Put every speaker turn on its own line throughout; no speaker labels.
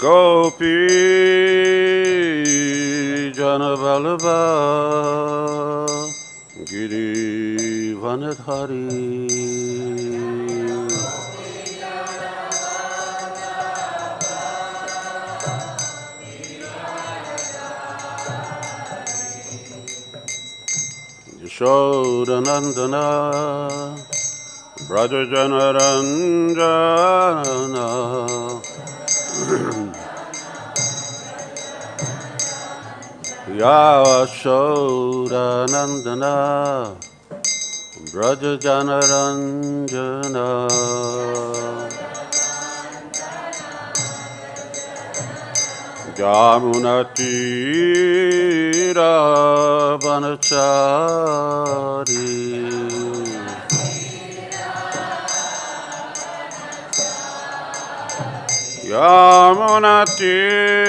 Gopi Jana Vallabha Giri Vanadhari Yashodanandana Braja Janaranjana Yashodanandana Braja Janaranjana Yamunatira Vanachari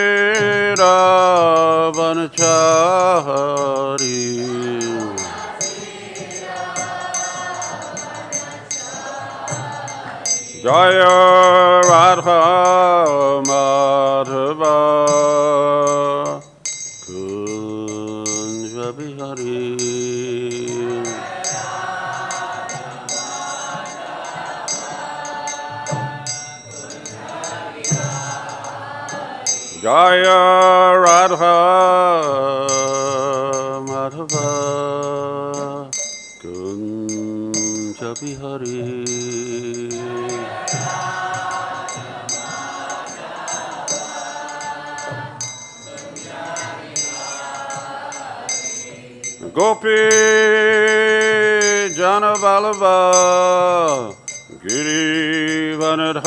Yamunatira Vanachari Jaya Radha Madhava Kunja Bihari Jaya Radha Madhava Kunja Bihari Gopi Jana Vallabha Giri Vanadhari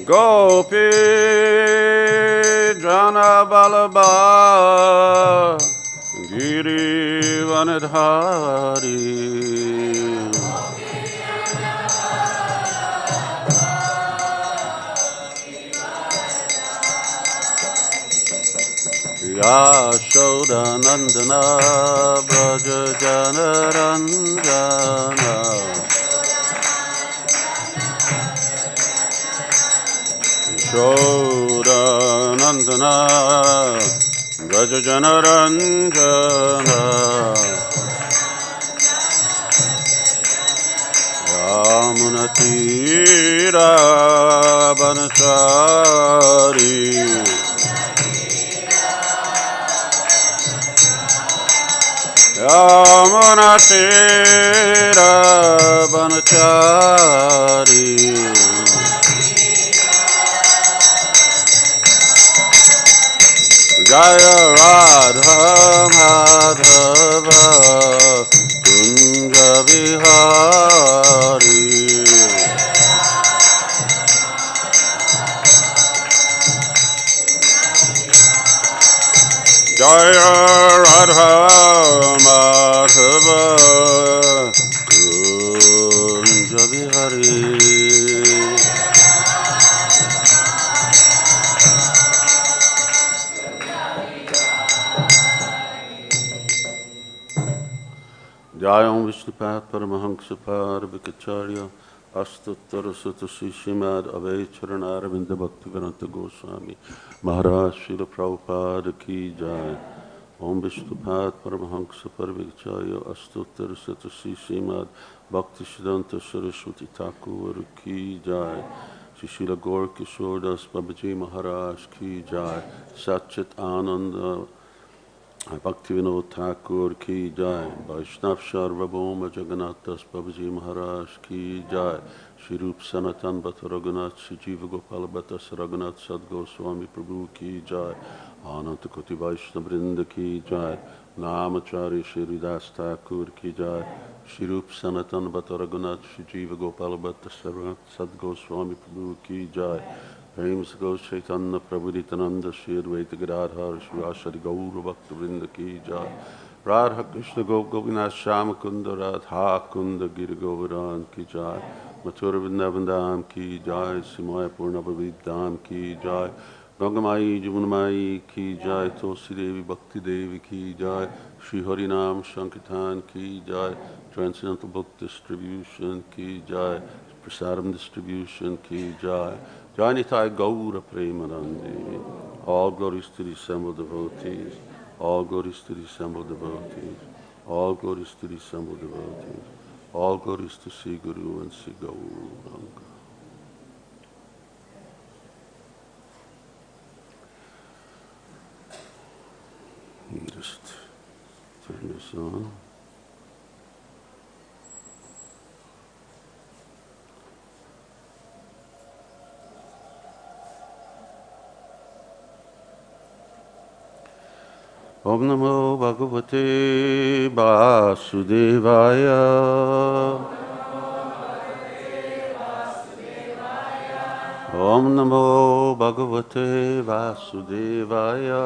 Gopi Jana Vallabha Giri Vanadhari Yashodanandana Braja Janaranjana Yashodanandana Braja Janaranjana Yamunatira Vanachari Yamunatira Vanachari Jaya Radha Madhava Kunja Bihari Jaya Radha Madhava Kunja Bihari Jayam Vishnupād Paramahamsapād Vikacārya Astuttara Sutta Srimad Avaicharanaravinda Bhaktivedanta Goswami Maharaj Srila Prabhupada Ki Jai Om Vishnupād Paramahamsapād Vikacārya Astuttara Sutta Srimad Bhaktisiddhanta Saraswati Thakur Ki Jai Srila Gaur Kishore Das Babaji Maharaj Ki Jai Satchit Ananda Bhaktivinoda Thakur Ki Jai, Vaishnav Sarvabhauma Jagannath Das Babaji Maharaj Ki Jai, Shri Rup Sanatan Bhatta Raghunath Shri Jiva Gopala Bhatta Raghunath Sadguru Swami Prabhu Ki Jai, Ananta Koti Vaishnava Vrinda Ki Jai, Namachari Shri Das Thakur Ki Jai, Shri Rup Sanatan Bhatta Raghunath Shri Jiva Gopala Bhatta Sadguru Swami Prabhu Ki Jai, Prem Sago Chaitanya Prabhu Nityananda Shri Advaita Gadadhar Shri Ashari Gaura Bhakta Vrinda Ki Jai, Radha Krishna Govinath Shama Kunda Radha Kunda Giri Govardhan Ki Jai, Mathura Vrindavan Dham Ki Jai, Simaya Purnava Dham Ki Jai, Gangamayi Jamunamayi ki jai, Tulsi Devi Bhakti Devi ki jai, Shri Harinam Sankirtan ki jai, Transcendental Book Distribution ki jai, Prasadam Distribution ki jai, Jai Nitai Gaura Premanandi. All glories to the assembled devotees, all glories to the assembled devotees, all glories to the assembled devotees, all glories to Sri Guru and Sri Gauranga. Just turn this on. Om Namo Bhagavate Vasudevaya. Om Namo Bhagavate Vasudevaya.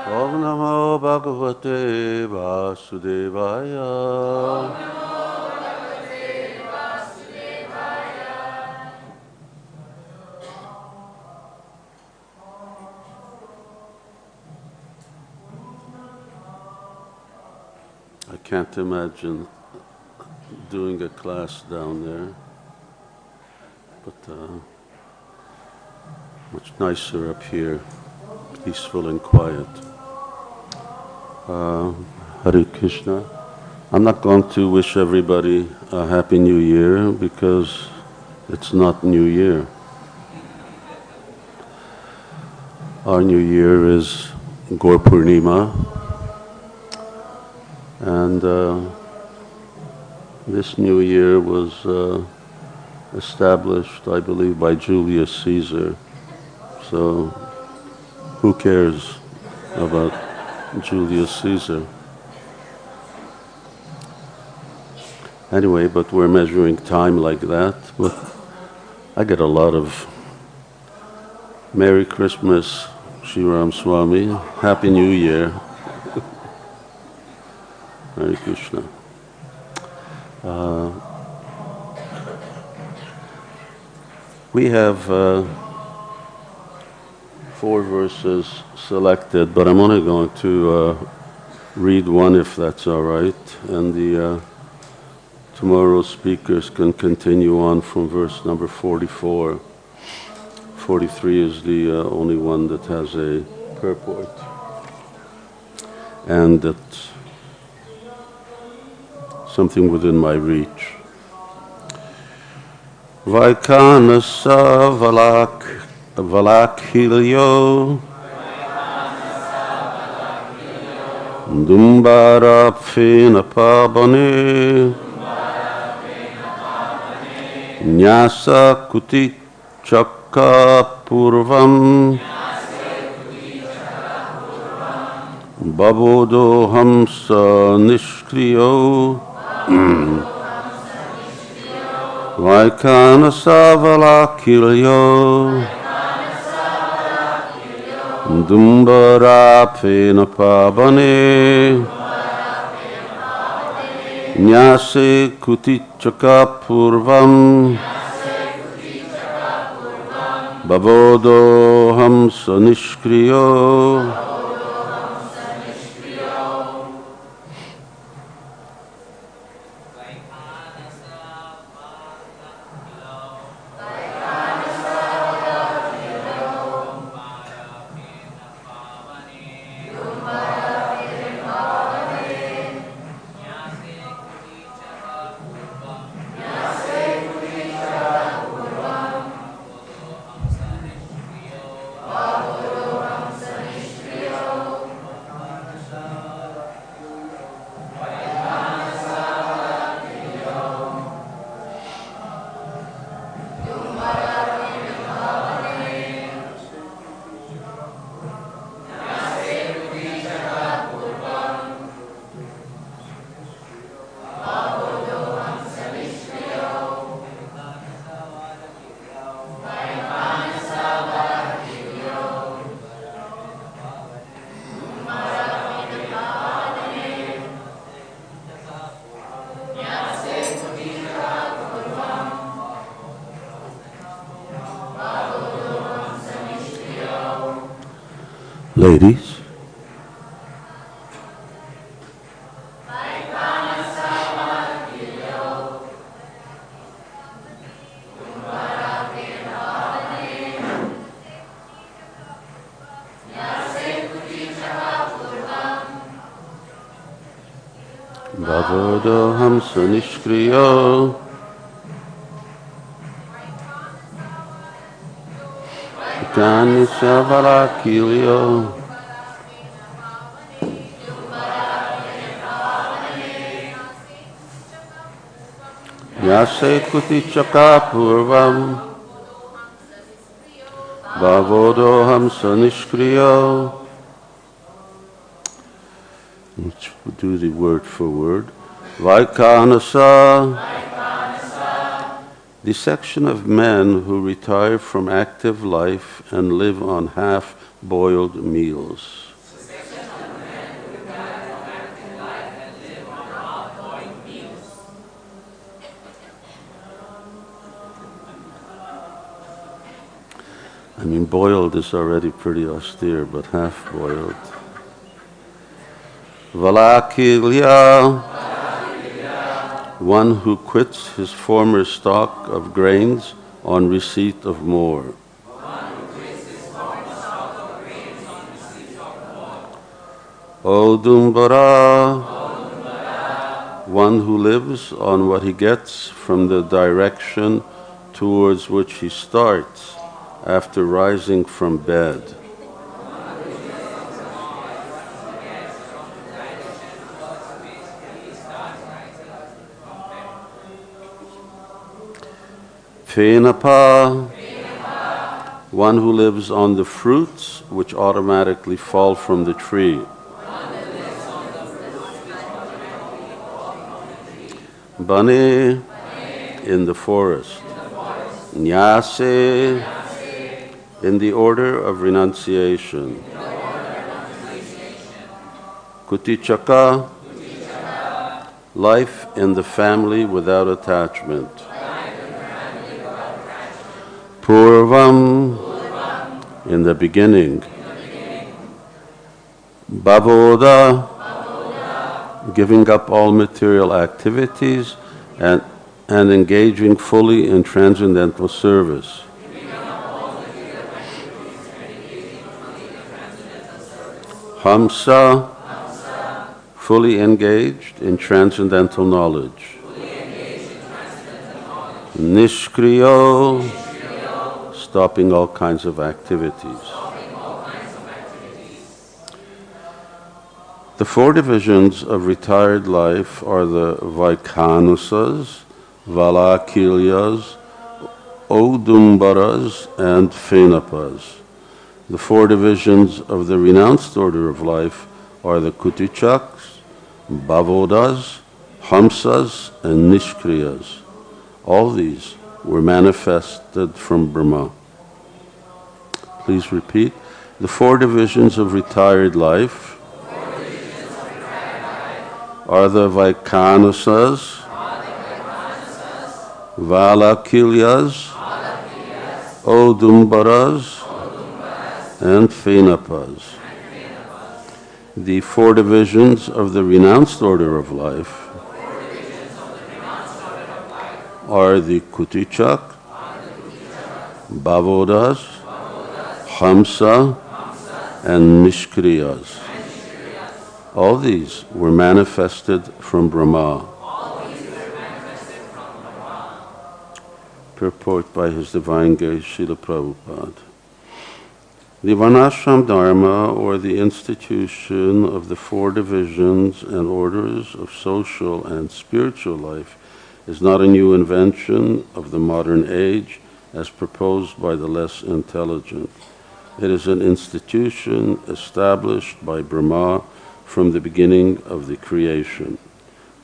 Om Namo Bhagavate Vasudevaya. I can't imagine doing a class down there, but much nicer up here, peaceful and quiet. Hare Krishna. I'm not going to wish everybody a Happy New Year because it's not New Year. Our New Year is Gaur Purnima, and this New Year was established, I believe, by Julius Caesar. So who cares about Julius Caesar? Anyway, but we're measuring time like that. But I get a lot of Merry Christmas, Sivarama Swami, Happy New Year. Hare Krishna. We have 4 verses selected, but I'm only going to read one if that's all right, and the tomorrow's speakers can continue on from verse number 44. 43 is the only one that has a purport, and that's something within my reach. Vaikhānasā vālakhilyau dumbarāḥ phenapā vane nyāse kuṭīcakaḥ pūrvaṁ bahvodo haṁsa-niṣkriyau vaikhānasā vālakhilyau dumbarāḥ phenapā vane nyāse kuṭīcakaḥ pūrvaṁ bahvodo haṁsa-niṣkriyau. Ladies. Bahvodo haṁsa-niṣkriyau. Vaikhānasā vālakhilyau. Nyāse kuṭīcakaḥ pūrvaṁ. Bahvodo haṁsa-niṣkriyau. Let's do the word for word. Vaikhānasā, the section of men who retire from active life and live on half-boiled meals. I mean, boiled is already pretty austere, but half-boiled. Vālakhilya, one who quits his former stock of grains on receipt of more. Audumbarāḥ, one who lives on what he gets from the direction towards which he starts after rising from bed. Phenapā, one who lives on the fruits which automatically fall from the tree. Vane, in the forest. Nyāse, in the order of renunciation. Kuṭīcakaḥ, life in the family without attachment. Pūrvaṁ, in the beginning. Bahvodaḥ, giving up all material activities and engaging fully in transcendental service. Haṁsa, fully engaged in transcendental knowledge. Niṣkriyau, stopping all kinds of activities. The four divisions of retired life are the vaikhānasas, vālakhilyas, audumbaras, and phenapas. The four divisions of the renounced order of life are the kuṭīcakas, bahvodas, haṁsas, and niṣkriyas. All these were manifested from Brahma. Please repeat. The four divisions of retired life are the vaikhānasas, vālakhilyas, audumbaras, and phenapas. The four divisions of the renounced order of life are the kuṭīcakas, bahvodas, haṁsa, and niṣkriyas. All these were manifested from Brahma. Purport by His Divine Grace Srila Prabhupada. The Varnashram Dharma, or the institution of the four divisions and orders of social and spiritual life, is not a new invention of the modern age as proposed by the less intelligent. It is an institution established by Brahma from the beginning of the creation.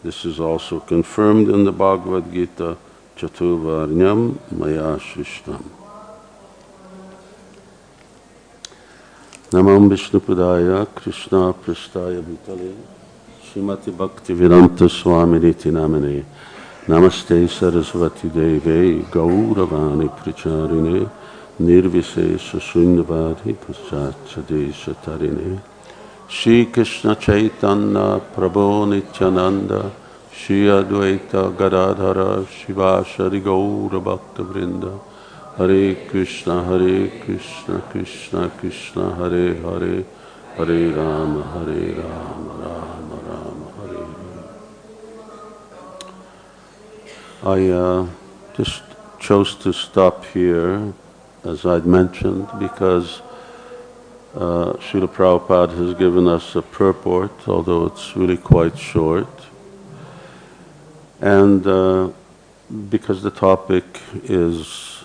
This is also confirmed in the Bhagavad Gita, Chaturvarnyam Maya Shrishtam. Namam Vishnupadaya Krishna Prasthaya Bhutale Srimati Bhaktivedanta Swami Niti Namane Namaste Sarasvati Deve Gauravani Pracharine nirvisesha shunyavadi paschachadesha tarine. Shri Krishna Chaitanya Prabhu Nityananda Shri Advaita Gadadhara Shivashari Gaura Bhakta Vrinda Hare Krishna Krishna Krishna Hare Hare Hare Rama Rama Rama Hare Hare. I just chose to stop here, as I'd mentioned, because Srila Prabhupada has given us a purport, although it's really quite short. And because the topic is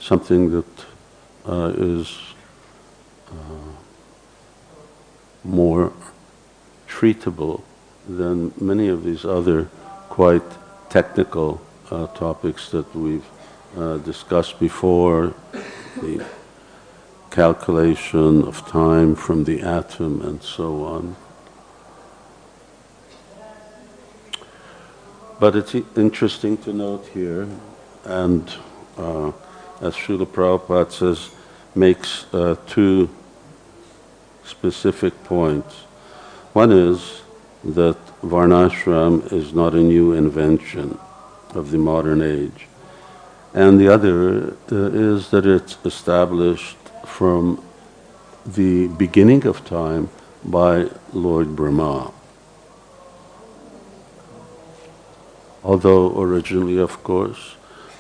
something that is more treatable than many of these other quite technical topics that we've discussed before, the calculation of time from the atom and so on. But it's interesting to note here, and as Srila Prabhupada says, makes two specific points. One is that varnashram is not a new invention of the modern age. And the other is that it's established from the beginning of time by Lord Brahma. Although originally, of course,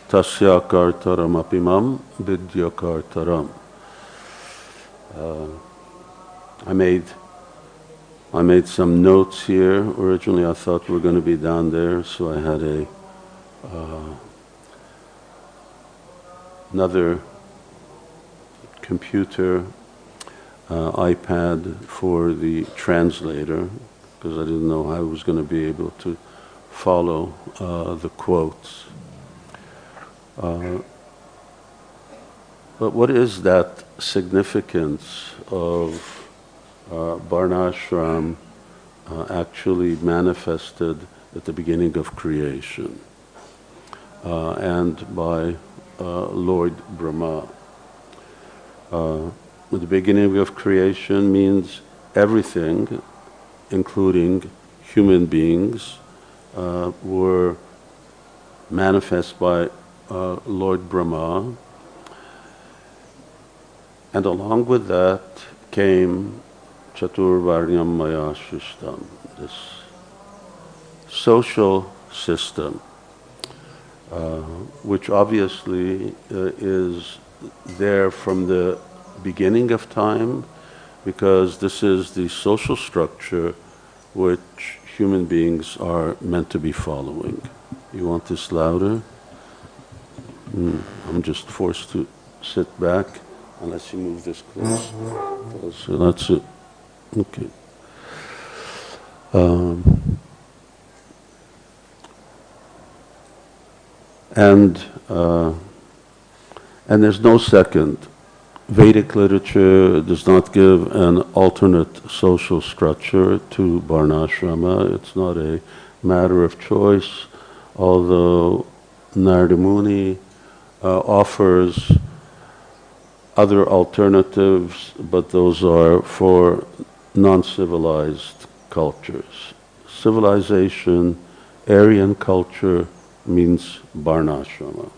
tasya kartaram apimam vidya kartaram. I made some notes here. Originally I thought we were going to be down there, so I had another computer, iPad for the translator, because I didn't know how I was going to be able to follow the quotes. But what is that significance of varnashram actually manifested at the beginning of creation and by Lord Brahma? The beginning of creation means everything, including human beings, were manifest by Lord Brahma, and along with that came Chaturvarnyam Maya Shrishtam, this social system, which obviously is there from the beginning of time, because this is the social structure which human beings are meant to be following. You want this louder? I'm just forced to sit back unless you move this close. So that's it. Okay. And there's no second. Vedic literature does not give an alternate social structure to varnashrama. It's not a matter of choice, although Narada Muni offers other alternatives, but those are for non-civilized cultures. Civilization, Aryan culture means varnashrama.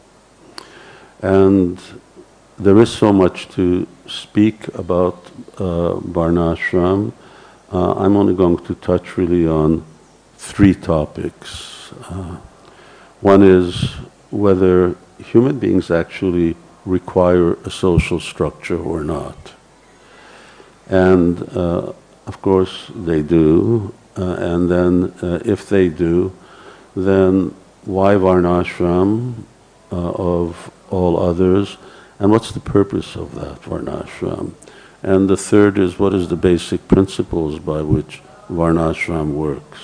And there is so much to speak about varnashram. I'm only going to touch really on three topics. One is whether human beings actually require a social structure or not. And of course they do. And then if they do, then why varnashram of all others? And what's the purpose of that varnashram? And the third is, what is the basic principles by which varnashram works?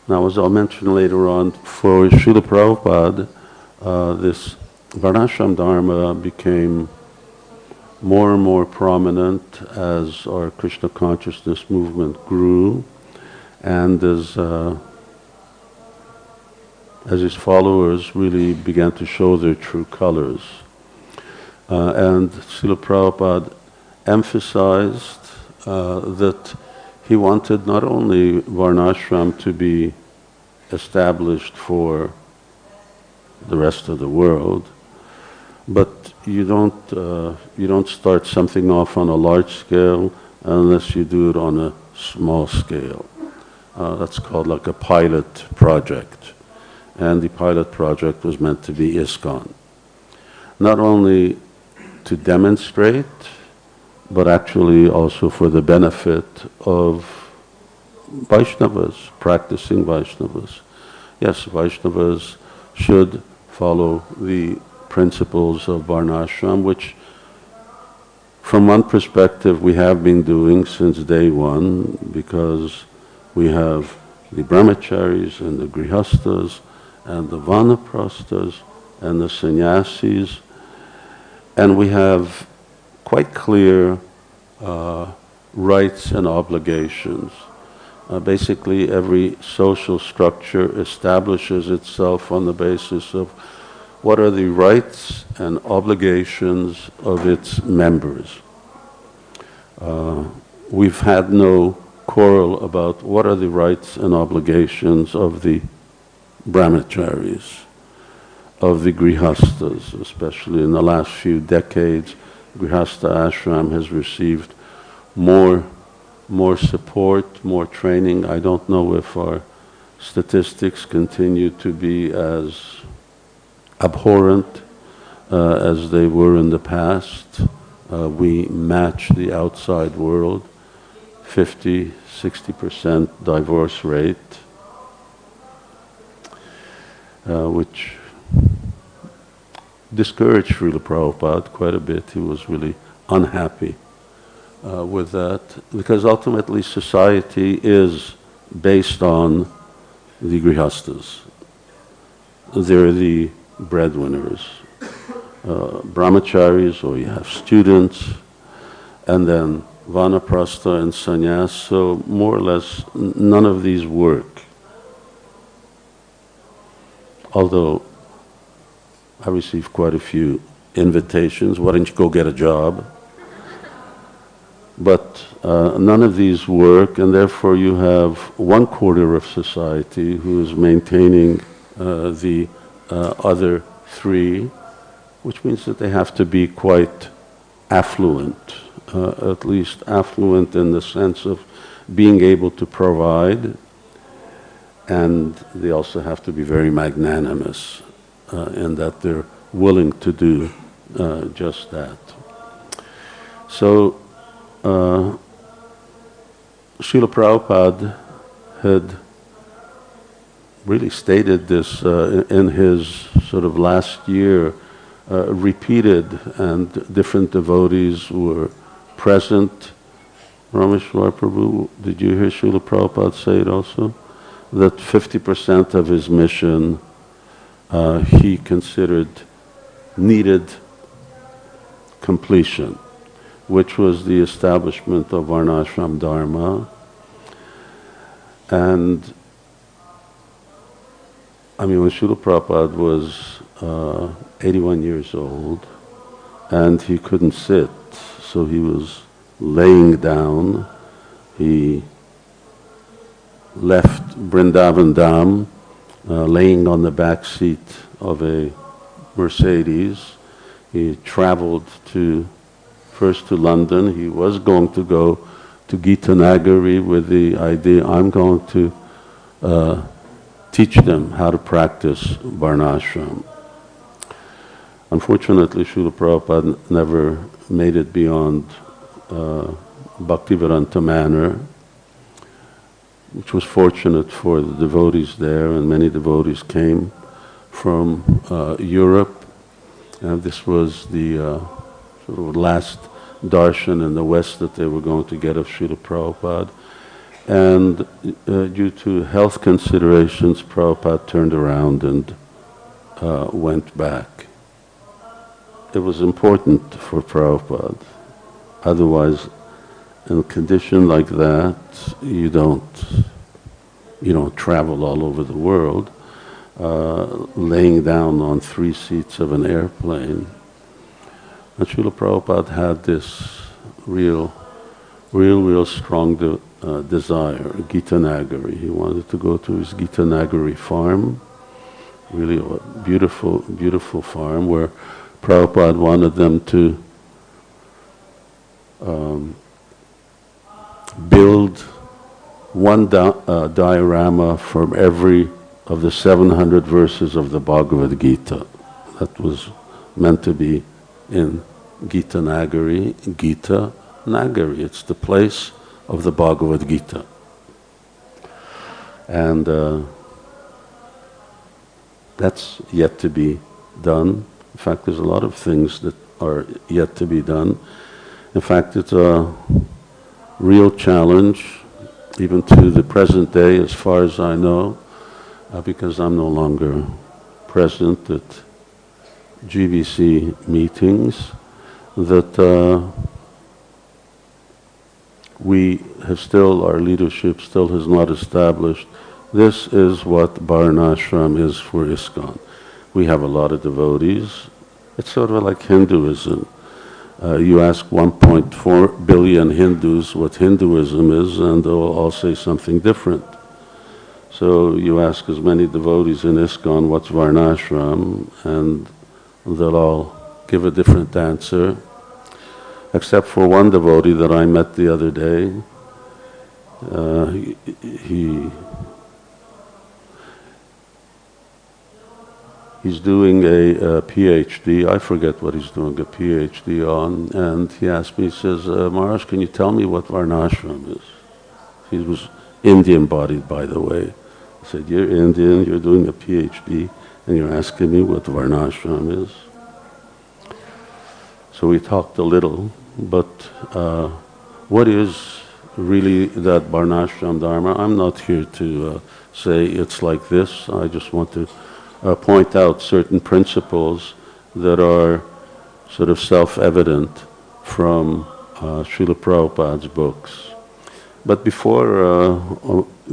Now, as I'll mention later on, for Srila Prabhupada, this varnashram dharma became more and more prominent as our Krishna consciousness movement grew, and as as his followers really began to show their true colors. And Srila Prabhupada emphasized that he wanted not only varnashram to be established for the rest of the world, but you don't start something off on a large scale unless you do it on a small scale. That's called like a pilot project. And the pilot project was meant to be ISKCON. Not only to demonstrate, but actually also for the benefit of Vaishnavas, practicing Vaishnavas. Yes, Vaishnavas should follow the principles of Varnashram, which from one perspective we have been doing since day one, because we have the brahmacharis and the grihastas and the vanaprasthas and the sannyasis, and we have quite clear rights and obligations. Basically, every social structure establishes itself on the basis of what are the rights and obligations of its members. We've had no quarrel about what are the rights and obligations of the brahmacharis, of the grihastas, especially in the last few decades. Grihastha ashram has received more support, more training. I don't know if our statistics continue to be as abhorrent as they were in the past. We match the outside world, 50-60% divorce rate, which discouraged Srila Prabhupada quite a bit. He was really unhappy with that, because ultimately society is based on the grihastas. They're the breadwinners. Brahmacharis, or you have students, and then vanaprastha and sannyas. So more or less none of these work. Although I received quite a few invitations, why don't you go get a job? But none of these work, and therefore you have 1/4 of society who is maintaining the other 3, which means that they have to be quite affluent, at least affluent in the sense of being able to provide, and they also have to be very magnanimous in that they're willing to do just that. So Srila Prabhupada had really stated this in his sort of last year, repeated, and different devotees were present. Rameshwar Prabhu, did you hear Srila Prabhupada say it also? That 50% of his mission he considered needed completion, which was the establishment of Varnashram Dharma. And I mean, when Srila Prabhupada was 81 years old, and he couldn't sit, so he was laying down. He left Vrindavan Dham, laying on the back seat of a Mercedes. He traveled first to London. He was going to go to Gita Nagari with the idea, I'm going to teach them how to practice Varnashram. Unfortunately, Srila Prabhupada never made it beyond Bhaktivedanta Manor, which was fortunate for the devotees there, and many devotees came from Europe. And this was the sort of last darshan in the West that they were going to get of Srila Prabhupada. And due to health considerations, Prabhupada turned around and went back. It was important for Prabhupada. Otherwise, in a condition like that, you don't travel all over the world. laying down on 3 seats of an airplane. And Srila Prabhupada had this real strong desire, Gita Nagari. He wanted to go to his Gita Nagari farm, really a beautiful farm where Prabhupada wanted them to build one diorama from every of the 700 verses of the Bhagavad Gita. That was meant to be in Gita Nagari. Gita Nagari, it's the place of the Bhagavad Gita. And that's yet to be done. In fact, there's a lot of things that are yet to be done. In fact, it's a real challenge, even to the present day, as far as I know, because I'm no longer present at GBC meetings, that our leadership still has not established this is what Varnashram is for ISKCON. We have a lot of devotees. It's sort of like Hinduism. You ask 1.4 billion Hindus what Hinduism is, and they'll all say something different. So you ask as many devotees in ISKCON what's Varnashram, and they'll all give a different answer, except for one devotee that I met the other day. He's doing a PhD, I forget what he's doing a PhD on, and he asked me, he says, Maharaj, can you tell me what Varnashram is? He was Indian-bodied, by the way. I said, you're Indian, you're doing a PhD, and you're asking me what Varnashram is? So we talked a little, but what is really that Varnashram Dharma? I'm not here to say it's like this. I just want to point out certain principles that are sort of self-evident from Srila Prabhupada's books. But before I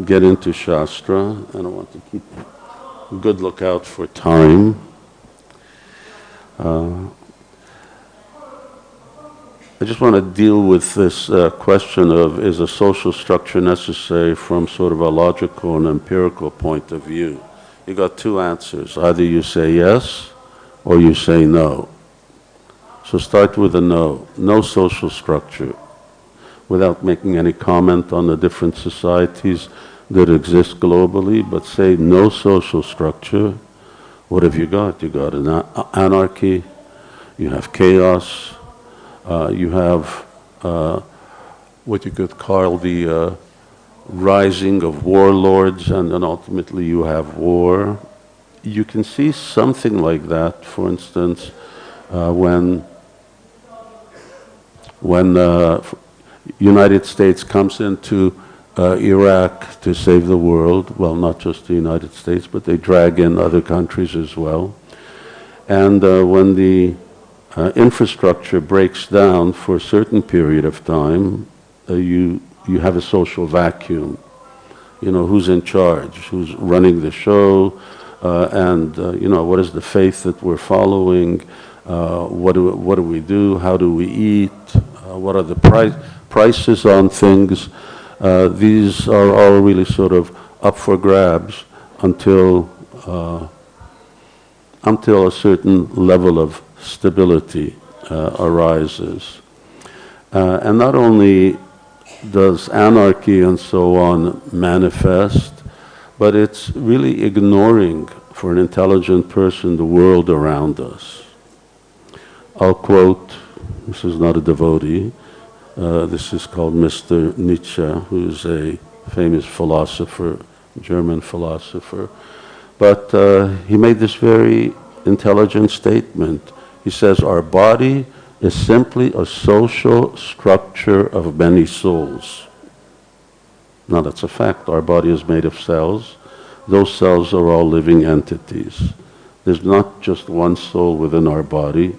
get into Shastra, and I want to keep a good lookout for time, I just want to deal with this question of, is a social structure necessary from sort of a logical and empirical point of view? You got 2 answers. Either you say yes, or you say no. So start with a no. No social structure. Without making any comment on the different societies that exist globally, but say no social structure. What have you got? You got an anarchy, you have chaos, you have what you could call the rising of warlords, and then ultimately you have war. You can see something like that, for instance, when United States comes into Iraq to save the world, well, not just the United States, but they drag in other countries as well. And when the infrastructure breaks down for a certain period of time, you have a social vacuum. You know, who's in charge, who's running the show, and what is the faith that we're following, what do we do, how do we eat, what are the prices on things. These are all really sort of up for grabs until a certain level of stability arises. And not only does anarchy and so on manifest, but it's really ignoring, for an intelligent person, the world around us. I'll quote, this is not a devotee, this is called Mr. Nietzsche, who's a famous philosopher, German philosopher, but he made this very intelligent statement. He says, our body is simply a social structure of many souls. Now that's a fact. Our body is made of cells. Those cells are all living entities. There's not just one soul within our body.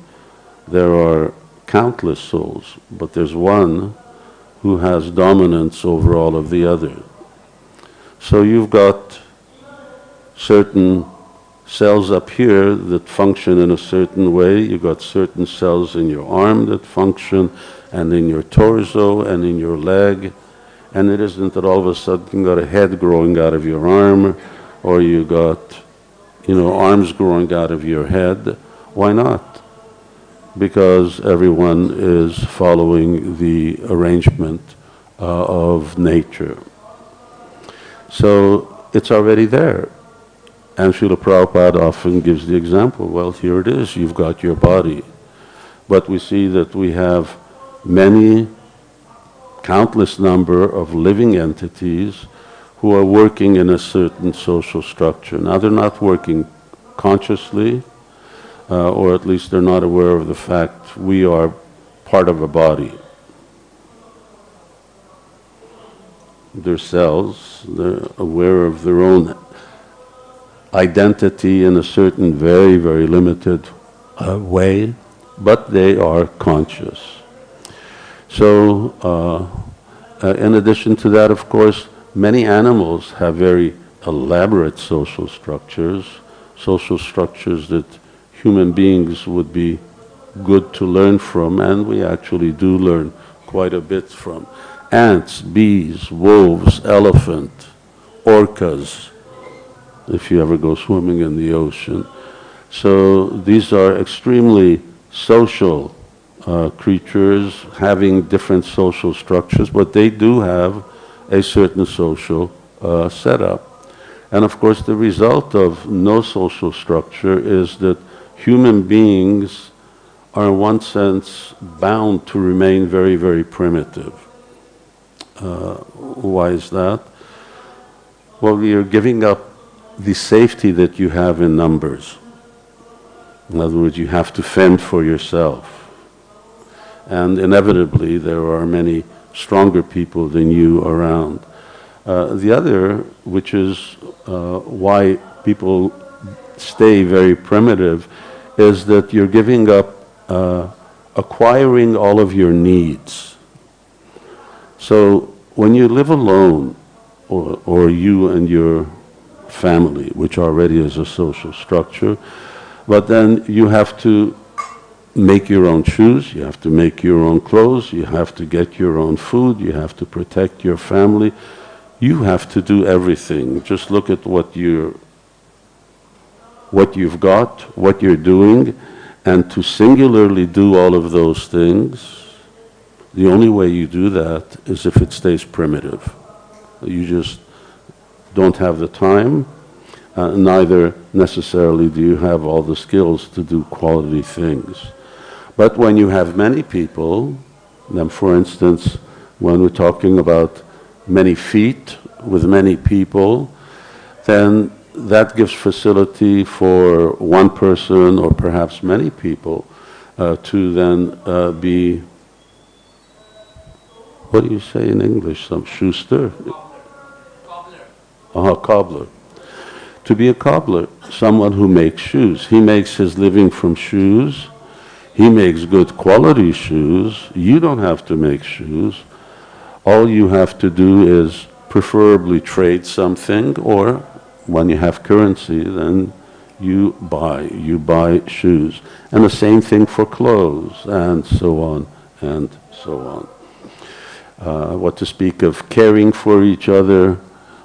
There are countless souls, but there's one who has dominance over all of the other. So you've got certain cells up here that function in a certain way. You got certain cells in your arm that function, and in your torso, and in your leg. And it isn't that all of a sudden you got a head growing out of your arm, or you got, arms growing out of your head. Why not? Because everyone is following the arrangement of nature. So it's already there. And Srila Prabhupada often gives the example, well, here it is, you've got your body. But we see that we have many, countless number of living entities who are working in a certain social structure. Now they're not working consciously, or at least they're not aware of the fact we are part of a body. They're cells, they're aware of their own identity in a certain very, very limited way, but they are conscious. So, in addition to that, of course, many animals have very elaborate social structures that human beings would be good to learn from, and we actually do learn quite a bit from. Ants, bees, wolves, elephant, orcas, if you ever go swimming in the ocean. So these are extremely social creatures having different social structures, but they do have a certain social setup. And of course the result of no social structure is that human beings are in one sense bound to remain very, very primitive. Why is that? Well, you're giving up the safety that you have in numbers. In other words, you have to fend for yourself. And inevitably there are many stronger people than you around. The other, which is why people stay very primitive, is that you're giving up acquiring all of your needs. So when you live alone, or you and your family, which already is a social structure, but then you have to make your own shoes, you have to make your own clothes, you have to get your own food, you have to protect your family, you have to do everything. Just look at what you've got, what you're doing, and to singularly do all of those things, the only way you do that is if it stays primitive. You just don't have the time, neither necessarily do you have all the skills to do quality things. But when you have many people, then for instance, when we're talking about many feet with many people, then that gives facility for one person or perhaps many people to then be, what do you say in English, some shoester? Cobbler. To be a cobbler, someone who makes shoes. He makes his living from shoes. He makes good quality shoes. You don't have to make shoes. All you have to do is preferably trade something, or when you have currency, then you buy shoes. And the same thing for clothes, and so on, and so on. What to speak of caring for each other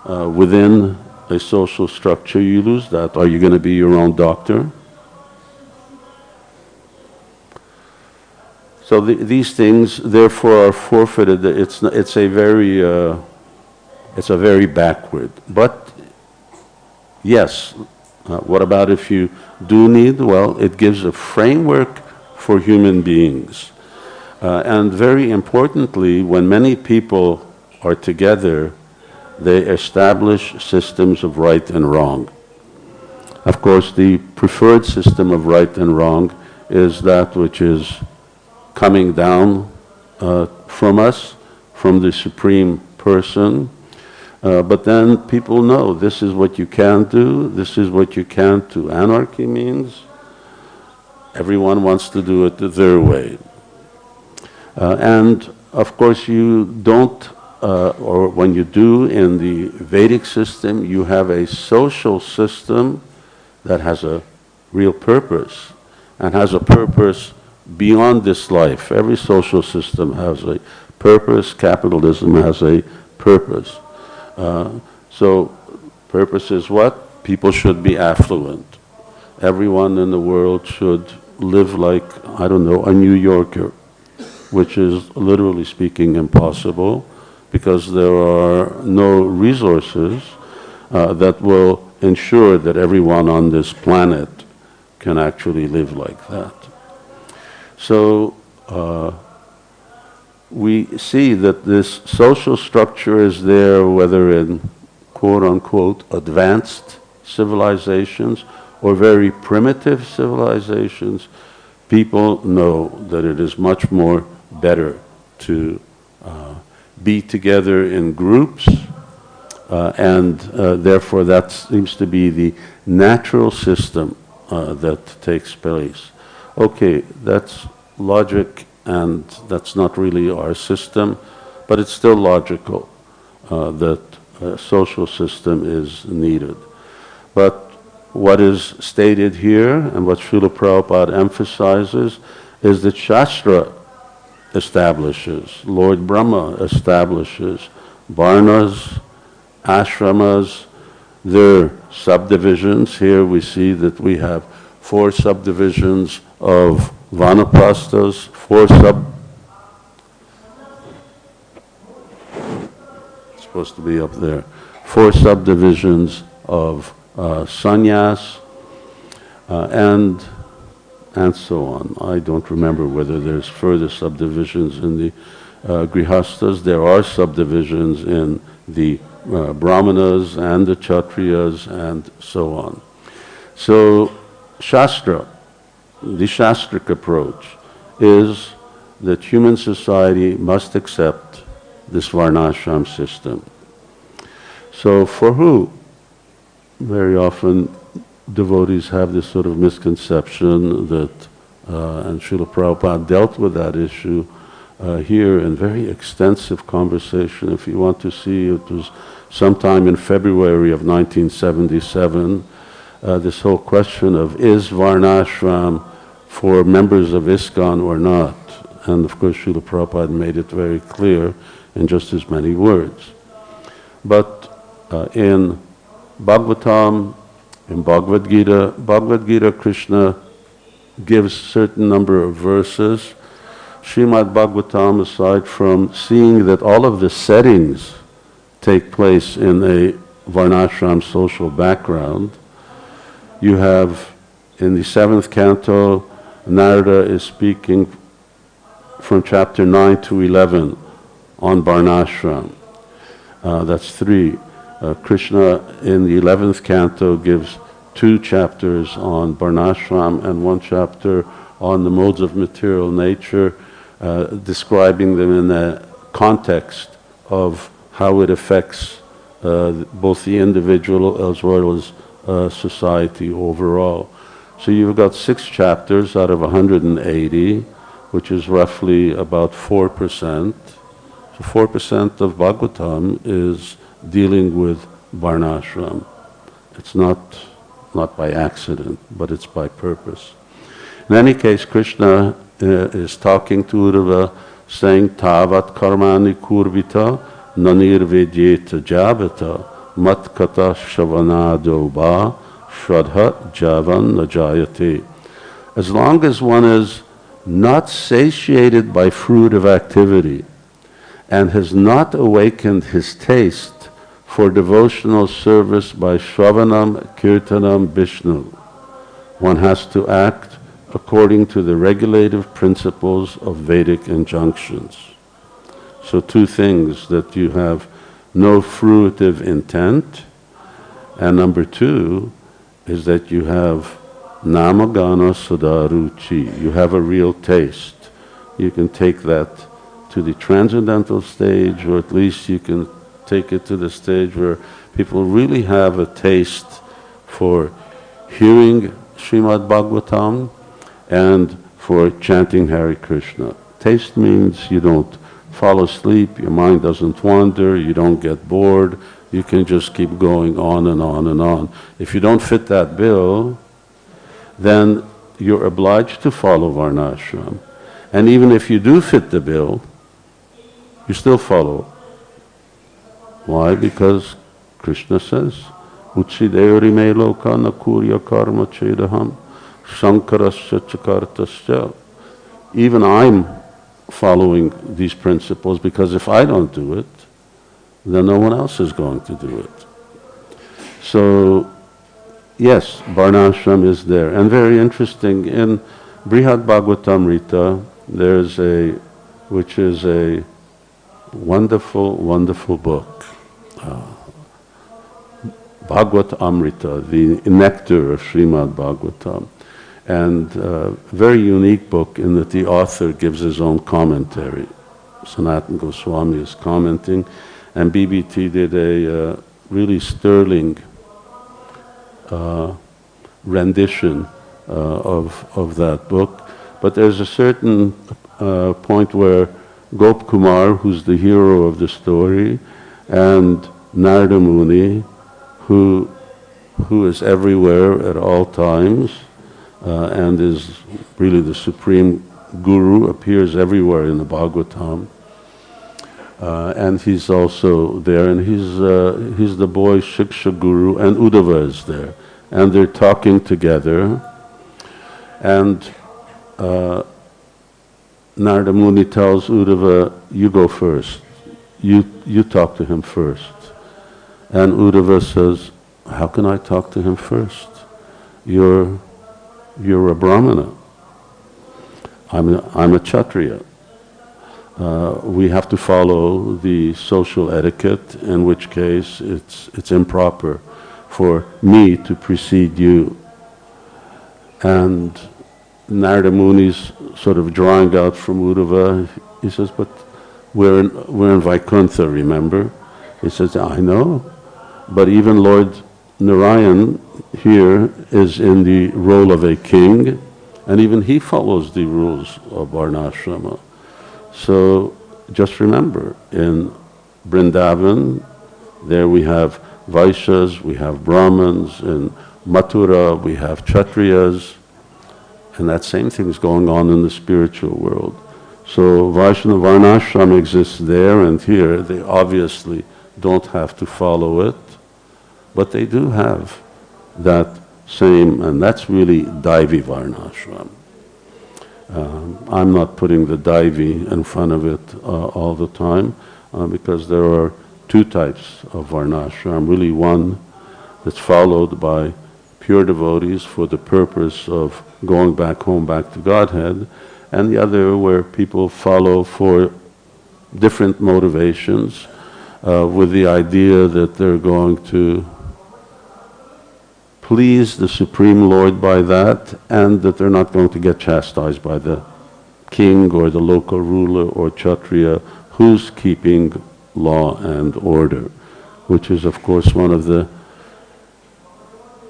within a social structure, you lose that. Are you going to be your own doctor? So these things, therefore, are forfeited. It's a very backward. But yes, what about if you do need? Well, it gives a framework for human beings. And very importantly, when many people are together, they establish systems of right and wrong. Of course, the preferred system of right and wrong is that which is coming down from us, from the Supreme Person. But then people know this is what you can do, this is what you can't do. Anarchy means everyone wants to do it their way. And of course you don't, or when you do in the Vedic system, you have a social system that has a real purpose, and has a purpose beyond this life. Every social system has a purpose. Capitalism has a purpose. So purpose is what? People should be affluent. Everyone in the world should live like, I don't know, a New Yorker, which is literally speaking impossible, because there are no resources that will ensure that everyone on this planet can actually live like that. So we see that this social structure is there, whether in quote-unquote advanced civilizations or very primitive civilizations. People know that it is much more better to be together in groups, and therefore that seems to be the natural system that takes place. Okay, that's logic, and that's not really our system, but it's still logical that a social system is needed. But what is stated here, and what Srila Prabhupada emphasizes, is that Shastra establishes, Lord Brahma establishes varnas, ashramas, their subdivisions. Here we see that we have 4 subdivisions of vanaprasthas, 4 it's supposed to be up there, 4 subdivisions of sannyas, and so on. I don't remember whether there's further subdivisions in the grihastas. There are subdivisions in the brahmanas and the kshatriyas and so on. So Shastra, the Shastric approach, is that human society must accept this varnashram system. So for who? Very often devotees have this sort of misconception that, and Srila Prabhupada dealt with that issue here in very extensive conversation. If you want to see, it was sometime in February of 1977, this whole question of is varnashram for members of ISKCON or not? And of course Srila Prabhupada made it very clear in just as many words. But in Bhagavatam, in Bhagavad Gita, Krishna gives certain number of verses. Srimad Bhagavatam, aside from seeing that all of the settings take place in a varnashram social background, you have in the 7th canto, Narada is speaking from chapter 9 to 11 on varnashram. That's 3. Krishna in the 11th canto gives 2 chapters on varnashram and 1 chapter on the modes of material nature, describing them in the context of how it affects both the individual as well as society overall. So you've got 6 chapters out of 180, which is roughly about 4%. So 4% of Bhagavatam is dealing with varnashram. It's not by accident, but it's by purpose. In any case, Krishna is talking to Uddhava, saying, Tavat karmani kurvita nanirvedyeta javata matkata shavanado ba shradha javan najayate. As long as one is not satiated by fruit of activity and has not awakened his taste for devotional service by Shravanam, Kirtanam, Vishnu, one has to act according to the regulative principles of Vedic injunctions. So 2 things, that you have no fruitive intent, and number 2 is that you have namagana sadaruchi, you have a real taste. You can take that to the transcendental stage, or at least you can take it to the stage where people really have a taste for hearing Srimad Bhagavatam and for chanting Hare Krishna. Taste means you don't fall asleep, your mind doesn't wander, you don't get bored, you can just keep going on and on and on. If you don't fit that bill, then you're obliged to follow varnashram. And even if you do fit the bill, you still follow. Why? Because Krishna says, Utsideyori me loka na kurya karma chedaham shankarasya chakartasya. Even I'm following these principles, because if I don't do it, then no one else is going to do it. So, yes, varnashram is there. And very interesting, in Brihad Bhagavatamrita, there's which is a wonderful, wonderful book. Bhagavad Amrita, the nectar of Srimad Bhagavatam. And a very unique book in that the author gives his own commentary. Sanatana Goswami is commenting, and BBT did a really sterling rendition of that book. But there's a certain point where Gop Kumar, who's the hero of the story, and Narada Muni, who is everywhere at all times, and is really the supreme guru, appears everywhere in the Bhagavatam. And he's also there, and he's the boy Shiksha Guru, and Uddhava is there. And they're talking together, and Narada Muni tells Uddhava, you go first. You talk to him first. And Uddhava says, how can I talk to him first? You're a Brahmana. I'm a Kshatriya. We have to follow the social etiquette, in which case it's improper for me to precede you. And Narada Muni's sort of drawing out from Uddhava. He says, but we're in Vaikuntha, remember? He says, I know, but even Lord Narayan here is in the role of a king, and even he follows the rules of varnashrama. So just remember, in Vrindavan, there we have Vaishyas, we have Brahmins, in Mathura we have Kshatriyas, and that same thing is going on in the spiritual world. So Vaishnava varnashram exists there and here. They obviously don't have to follow it, but they do have that same, and that's really Daivi varnashram. I'm not putting the Daivi in front of it all the time, because there are two types of varnashram. Really one that's followed by pure devotees for the purpose of going back home, back to Godhead, and the other where people follow for different motivations, with the idea that they're going to please the Supreme Lord by that, and that they're not going to get chastised by the king or the local ruler or Kshatriya who's keeping law and order, which is of course one of the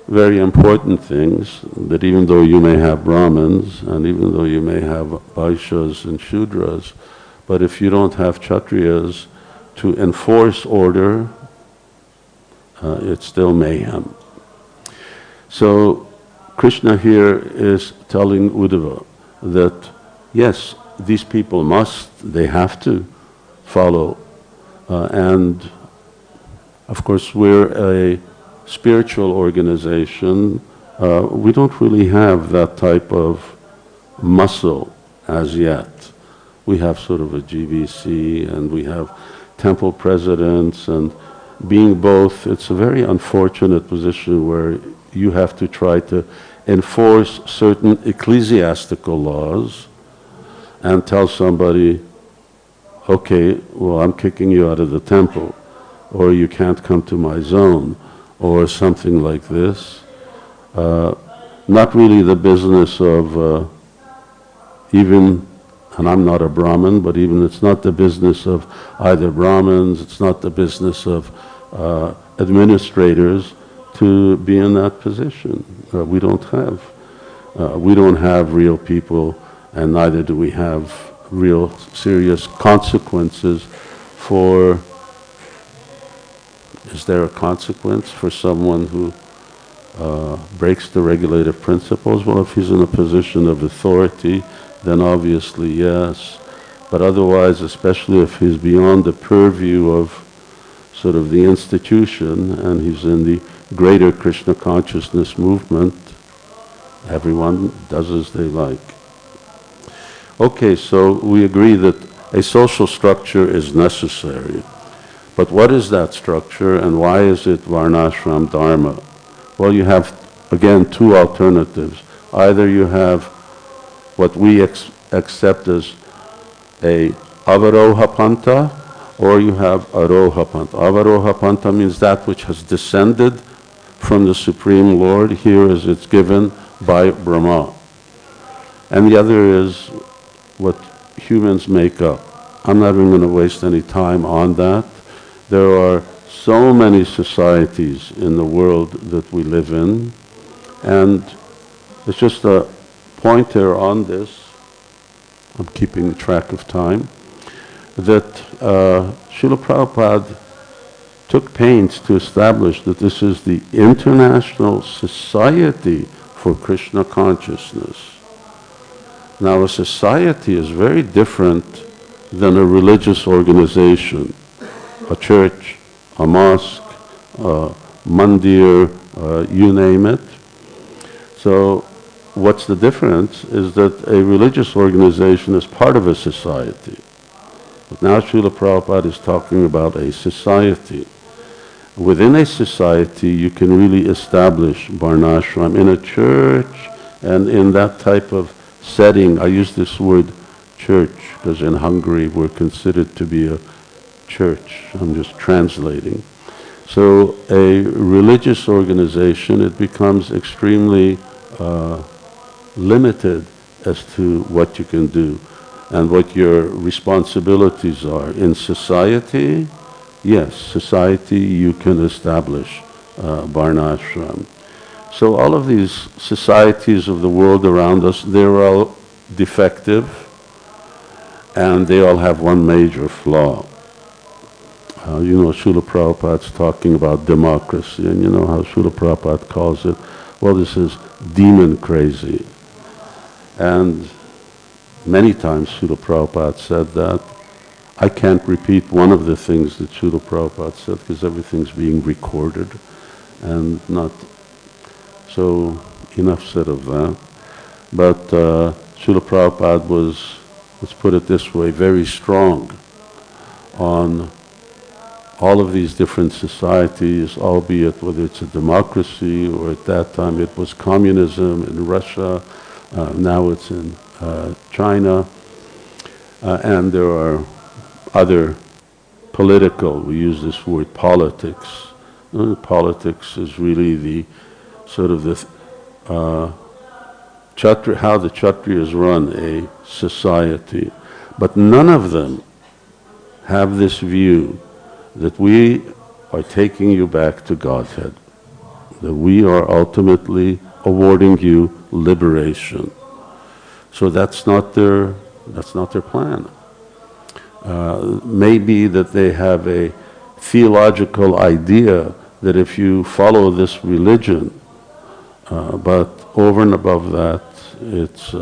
very important things, that even though you may have Brahmins and even though you may have Vaishyas and Shudras, but if you don't have Kshatriyas to enforce order, it's still mayhem. So Krishna here is telling Uddhava that yes, these people they have to follow, and of course we're a spiritual organization. We don't really have that type of muscle as yet. We have sort of a GBC, and we have temple presidents, and being both, it's a very unfortunate position where you have to try to enforce certain ecclesiastical laws and tell somebody, okay, well, I'm kicking you out of the temple, or you can't come to my zone, or something like this. Not really the business of even, and I'm not a Brahmin, but even it's not the business of either Brahmins, it's not the business of administrators to be in that position. We don't have real people, and neither do we have real serious consequences for, is there a consequence for someone who breaks the regulative principles? Well, if he's in a position of authority, then obviously yes. But otherwise, especially if he's beyond the purview of sort of the institution and he's in the greater Krishna consciousness movement, everyone does as they like. Okay, so we agree that a social structure is necessary. But what is that structure and why is it varnashram dharma? Well, you have, again, two alternatives. Either you have what we accept as a avaroha panta, or you have aroha panta. Avaroha panta means that which has descended from the Supreme Lord, here as it's given by Brahma. And the other is what humans make up. I'm not even going to waste any time on that. There are so many societies in the world that we live in, and it's just a pointer on this, I'm keeping track of time, that Srila Prabhupada took pains to establish that this is the International Society for Krishna Consciousness. Now, a society is very different than a religious organization, a church, a mosque, a mandir, you name it. So what's the difference is that a religious organization is part of a society. But now Srila Prabhupada is talking about a society. Within a society, you can really establish varnashram. In a church and in that type of setting, I use this word church because in Hungary we're considered to be a church. I'm just translating. So a religious organization, it becomes extremely limited as to what you can do and what your responsibilities are. In society, yes, society you can establish varnashram. So all of these societies of the world around us, they're all defective and they all have one major flaw. You know, Srila Prabhupada's talking about democracy, and you know how Srila Prabhupada calls it, well, this is demon crazy. And many times Srila Prabhupada said that. I can't repeat one of the things that Srila Prabhupada said because everything's being recorded and not, so enough said of that. But Srila Prabhupada was, let's put it this way, very strong on all of these different societies, albeit whether it's a democracy or at that time it was communism in Russia, now it's in China, and there are other political, we use this word politics. Politics is really the sort of the how the Kshatriyas run a society. But none of them have this view that we are taking you back to Godhead, that we are ultimately awarding you liberation. So that's not their plan. Maybe that they have a theological idea that if you follow this religion, but over and above that, it's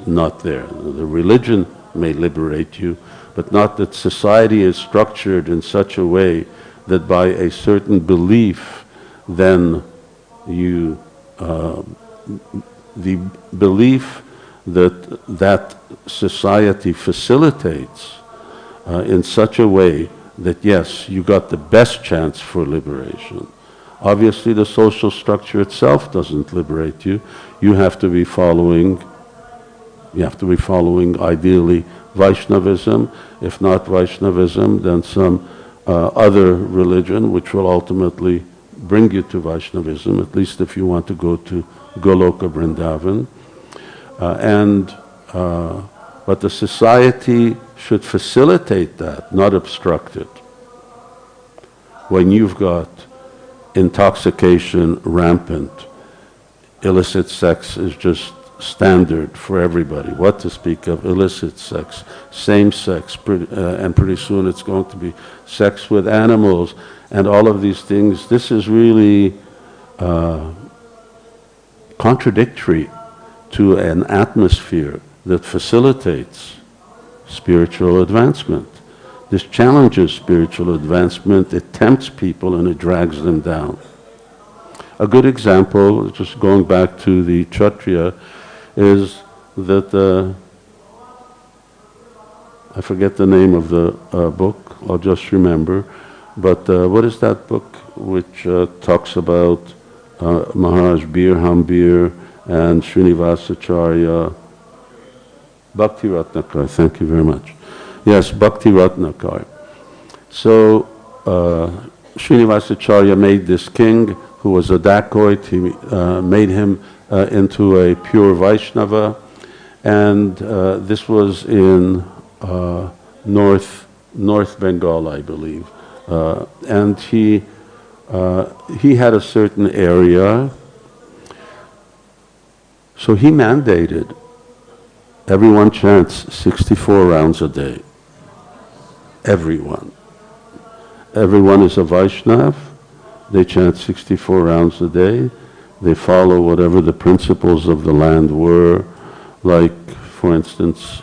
not there. The religion may liberate you, but not that society is structured in such a way that by a certain belief, then you, the belief that society facilitates in such a way that yes, you got the best chance for liberation. Obviously the social structure itself doesn't liberate you. You have to be following ideally Vaishnavism. If not Vaishnavism, then some other religion which will ultimately bring you to Vaishnavism, at least if you want to go to Goloka Vrindavan. But the society should facilitate that, not obstruct it. When you've got intoxication rampant, illicit sex is just standard for everybody. What to speak of illicit sex, same sex, and pretty soon it's going to be sex with animals, and all of these things. This is really contradictory to an atmosphere that facilitates spiritual advancement. This challenges spiritual advancement, it tempts people and it drags them down. A good example, just going back to the Kshatriya, is that I forget the name of the book, I'll just remember, but what is that book which talks about Maharaj Bir and Srinivasacharya, Bhakti Ratnakar, thank you very much. Yes, Bhakti Ratnakar. So Srinivasacharya made this king who was a dacoit, he made him into a pure Vaishnava, and this was in North Bengal, I believe. And he had a certain area, so he mandated everyone chants 64 rounds a day. Everyone. Everyone is a Vaishnav. They chant 64 rounds a day. They follow whatever the principles of the land were. Like, for instance,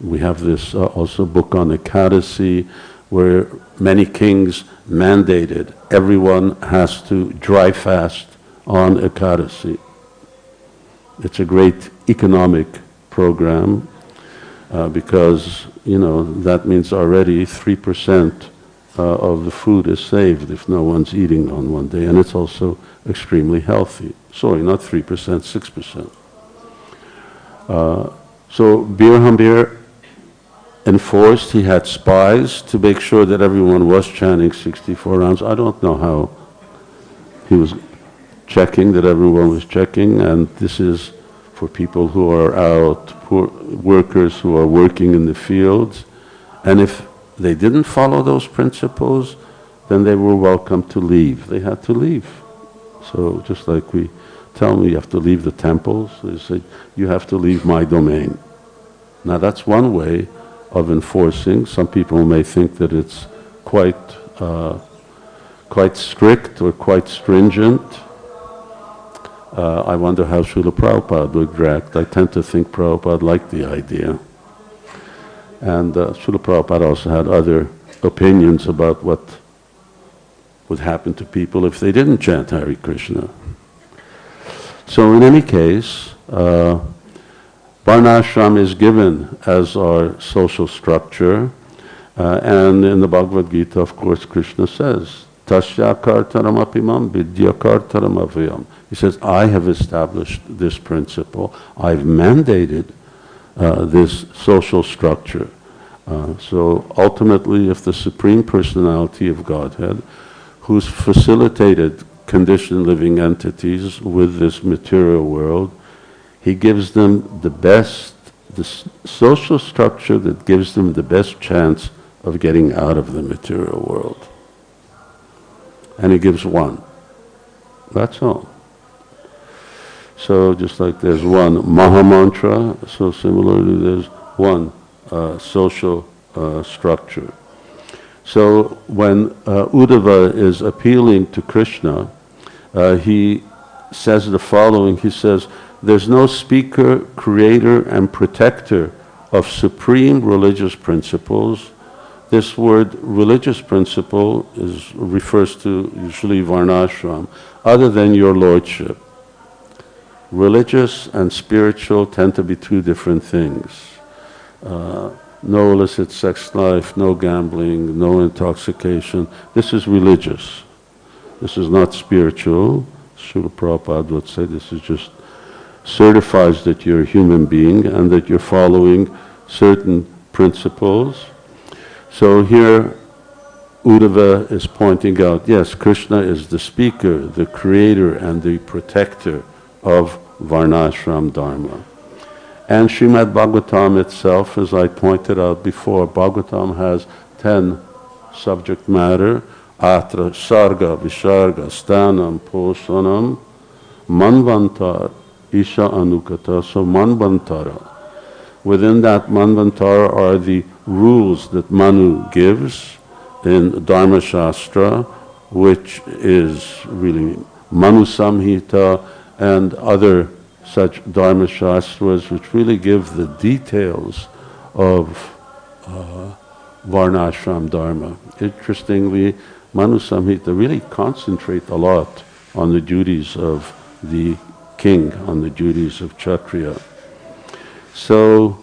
we have this also book on Ekadasi, where many kings mandated everyone has to dry fast on Ekadasi. It's a great economic program because, that means already 3% of the food is saved if no one's eating on one day, and it's also extremely healthy. Sorry, not 3%, 6%. So Bir enforced, he had spies to make sure that everyone was chanting 64 rounds. I don't know how he was checking that everyone was checking, and this is for people who are out, poor workers who are working in the fields, and if they didn't follow those principles, then they were welcome to leave. They had to leave. So just like we tell me you have to leave the temples, they say you have to leave my domain. Now that's one way of enforcing. Some people may think that it's quite strict or quite stringent. I wonder how Srila Prabhupada would react. I tend to think Prabhupada liked the idea. And Srila Prabhupada also had other opinions about what would happen to people if they didn't chant Hare Krishna. So in any case, Varnashram is given as our social structure, and in the Bhagavad Gita, of course, Krishna says, Tasya kartaram apimam vidya kartaram avyam. He says, I have established this principle, I've mandated this social structure. So ultimately, if the Supreme Personality of Godhead, who's facilitated conditioned living entities with this material world, he gives them the social structure that gives them the best chance of getting out of the material world. And he gives one. That's all. So just like there's one Mahamantra, so similarly there's one social structure. So when Uddhava is appealing to Krishna, he says the following, he says, there's no speaker, creator, and protector of supreme religious principles. This word religious principle refers to usually Varnashram, other than your lordship. Religious and spiritual tend to be two different things. No illicit sex life, no gambling, no intoxication. This is religious. This is not spiritual. Srila Prabhupada would say this is just certifies that you're a human being and that you're following certain principles. So here Uddhava is pointing out, yes, Krishna is the speaker, the creator and the protector of Varnashram Dharma. And Srimad Bhagavatam itself, as I pointed out before, Bhagavatam has 10 subject matter, atra, sarga, visarga, stanam, posanam, manvantar, Isha Anukata, so Manvantara. Within that Manvantara are the rules that Manu gives in Dharma Shastra, which is really Manu Samhita and other such Dharma Shastras, which really give the details of Varnashram Dharma. Interestingly, Manu Samhita really concentrate a lot on the duties of the king, on the duties of Kshatriya. So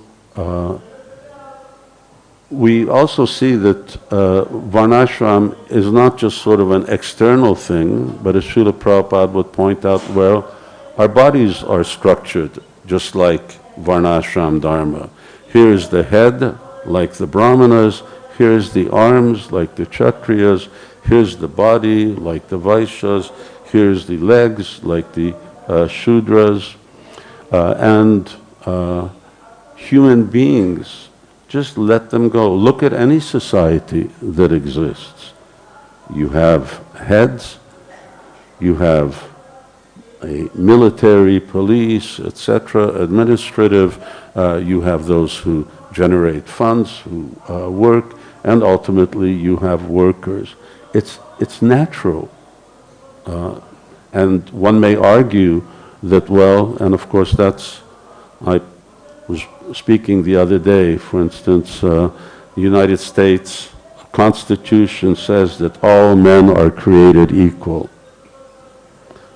we also see that Varnashram is not just sort of an external thing, but as Srila Prabhupada would point out, well, our bodies are structured just like Varnashram Dharma. Here is the head, like the Brahmanas. Here's the arms, like the Kshatriyas. Here's the body, like the Vaishyas. Here's the legs, like the Shudras. And human beings, just let them go. Look at any society that exists. You have heads, you have a military, police, etc., administrative, you have those who generate funds, who work, and ultimately you have workers. It's natural. And one may argue that, well, and of course that's, I was speaking the other day, for instance, the United States Constitution says that all men are created equal.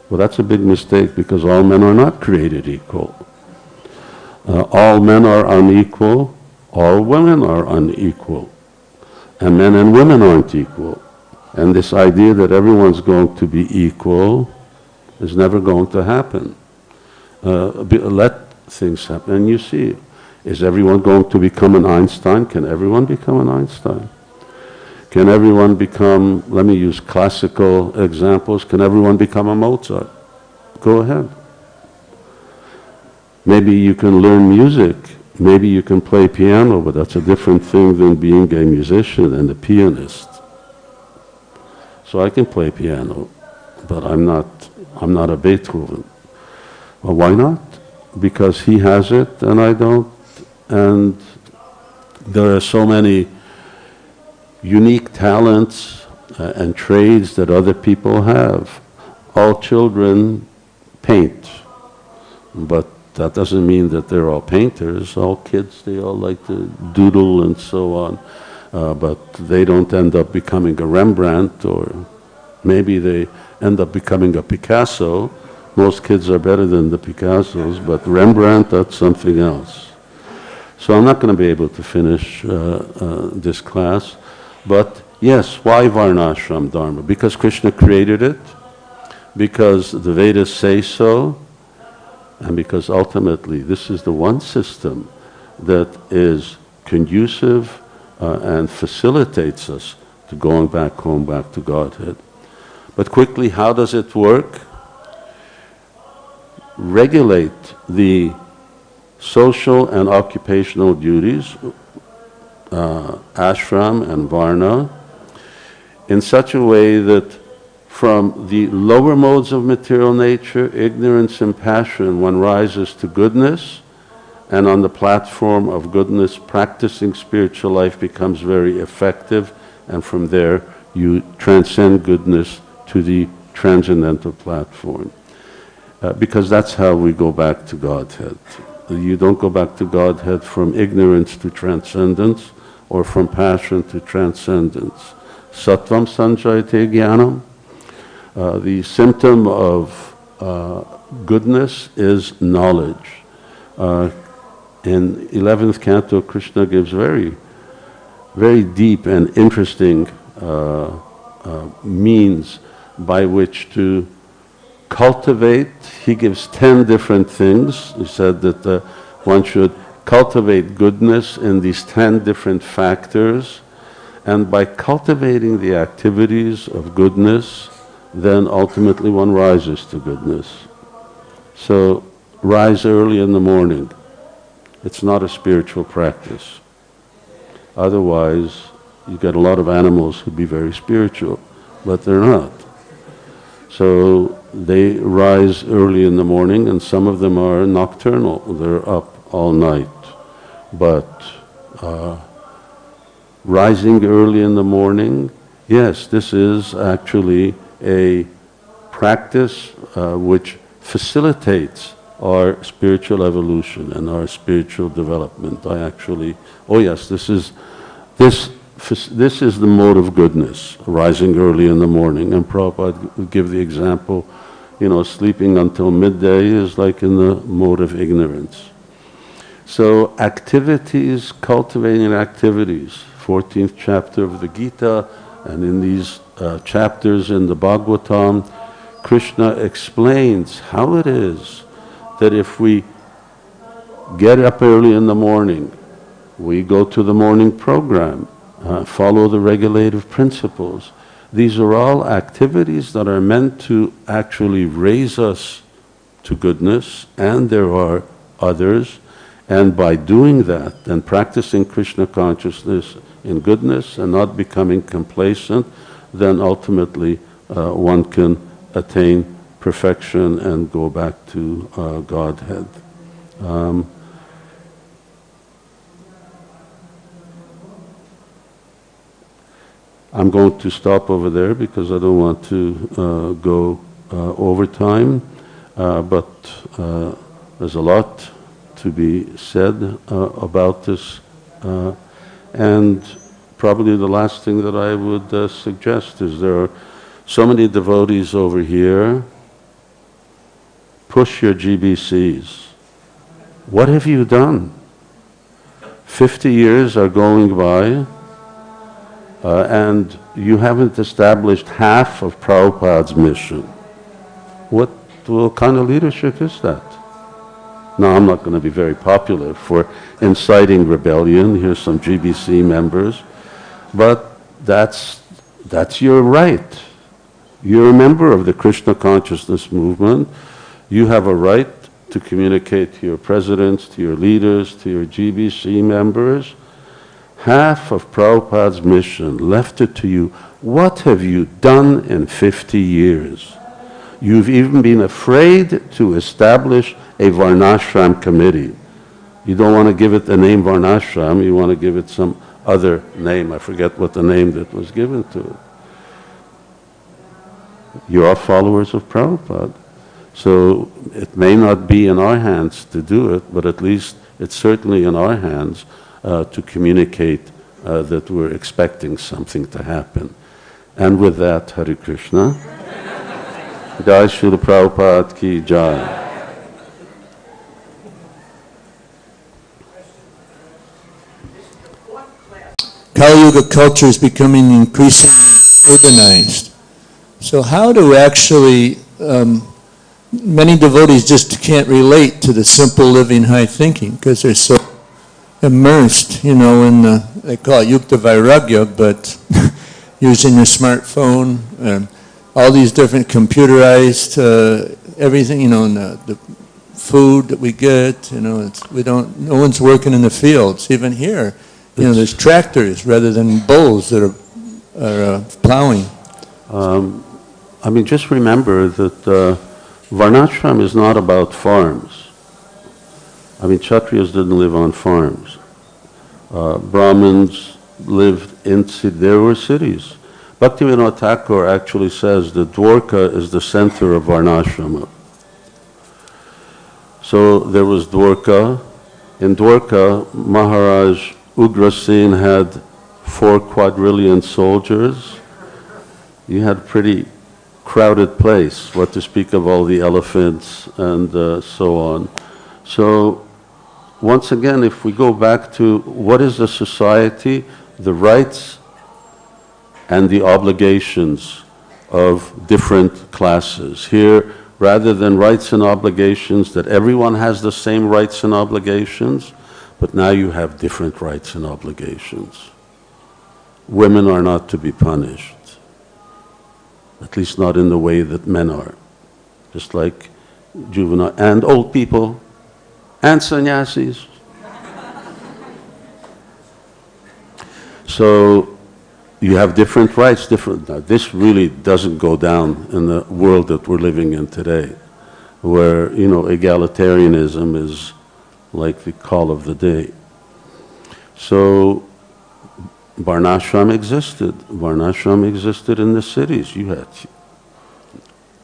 Well, that's a big mistake, because all men are not created equal. All men are unequal, all women are unequal, and men and women aren't equal. And this idea that everyone's going to be equal is never going to happen. Let things happen, and you see, is everyone going to become an Einstein? Can everyone become an Einstein? Can everyone become, let me use classical examples, can everyone become a Mozart? Go ahead. Maybe you can learn music, maybe you can play piano, but that's a different thing than being a musician and a pianist. So I can play piano, but I'm not a Beethoven. Well, why not? Because he has it and I don't, and there are so many unique talents and trades that other people have. All children paint, but that doesn't mean that they're all painters. All kids, they all like to doodle and so on, but they don't end up becoming a Rembrandt, or maybe they end up becoming a Picasso. Most kids are better than the Picassos, but Rembrandt, that's something else. So I'm not going to be able to finish this class. But yes, why Varnashram Dharma? Because Krishna created it, because the Vedas say so, and because ultimately this is the one system that is conducive and facilitates us to going back home, back to Godhead. But quickly, how does it work? Regulate the social and occupational duties, ashram and varna, in such a way that from the lower modes of material nature, ignorance and passion, one rises to goodness, and on the platform of goodness, practicing spiritual life becomes very effective, and from there you transcend goodness to the transcendental platform. Because that's how we go back to Godhead. You don't go back to Godhead from ignorance to transcendence, or from passion to transcendence. Sattvam sanjayate jnanam. The symptom of goodness is knowledge. In 11th canto, Krishna gives very, very deep and interesting means by which to cultivate. He gives 10 different things. He said that one should cultivate goodness in these 10 different factors, and by cultivating the activities of goodness, then ultimately one rises to goodness. So rise early in the morning. It's not a spiritual practice. Otherwise, you get a lot of animals who'd be very spiritual, but they're not. So they rise early in the morning, and some of them are nocturnal. They're up all night. But rising early in the morning, yes, this is actually a practice which facilitates our spiritual evolution and our spiritual development. Oh yes, this is the mode of goodness, rising early in the morning. And Prabhupada would give the example, sleeping until midday is like in the mode of ignorance. So activities, cultivating activities, 14th chapter of the Gita, and in these chapters in the Bhagavatam, Krishna explains how it is that if we get up early in the morning, we go to the morning program, follow the regulative principles. These are all activities that are meant to actually raise us to goodness, and there are others. And by doing that and practicing Krishna consciousness in goodness and not becoming complacent, then ultimately one can attain perfection and go back to Godhead. I'm going to stop over there because I don't want to go over time, but there's a lot to be said about this, and probably the last thing that I would suggest is there are so many devotees over here. Push your GBCs. What have you done? 50 years are going by, and you haven't established half of Prabhupada's mission. What kind of leadership is that? Now, I'm not going to be very popular for inciting rebellion. Here's some GBC members. But that's your right. You're a member of the Krishna consciousness movement. You have a right to communicate to your presidents, to your leaders, to your GBC members. Half of Prabhupada's mission, left it to you. What have you done in 50 years? You've even been afraid to establish a Varnashram committee. You don't want to give it the name Varnashram, you want to give it some other name. I forget what the name that was given to it. You are followers of Prabhupada. So it may not be in our hands to do it, but at least it's certainly in our hands to communicate that we're expecting something to happen. And with that, Hare Krishna. Jai Srila Prabhupada ki Jai.
Kali Yuga culture is becoming increasingly urbanized. So how do actually, many devotees just can't relate to the simple living high thinking because they're so immersed, in the, they call it Yukta Vairagya, but using a smartphone, and all these different computerized, everything, and the food that we get, no one's working in the fields. Even here, there's tractors rather than bulls that are plowing.
Just remember that Varnashram is not about farms. Kshatriyas didn't live on farms. Brahmins lived in cities. There were cities. Bhaktivinoda Thakur actually says that Dwarka is the center of Varnashrama. So there was Dwarka. In Dwarka, Maharaj Ugrasen had 4 quadrillion soldiers. You had a pretty crowded place, what to speak of all the elephants and so on. So once again, if we go back to what is a society, the rights and the obligations of different classes. Here, rather than rights and obligations, that everyone has the same rights and obligations, but now you have different rights and obligations. Women are not to be punished, at least not in the way that men are, just like juvenile, and old people, and sannyasis. So you have different rights, now, this really doesn't go down in the world that we're living in today, where, egalitarianism is like the call of the day. So, Varnashram existed. Varnashram existed in the cities. You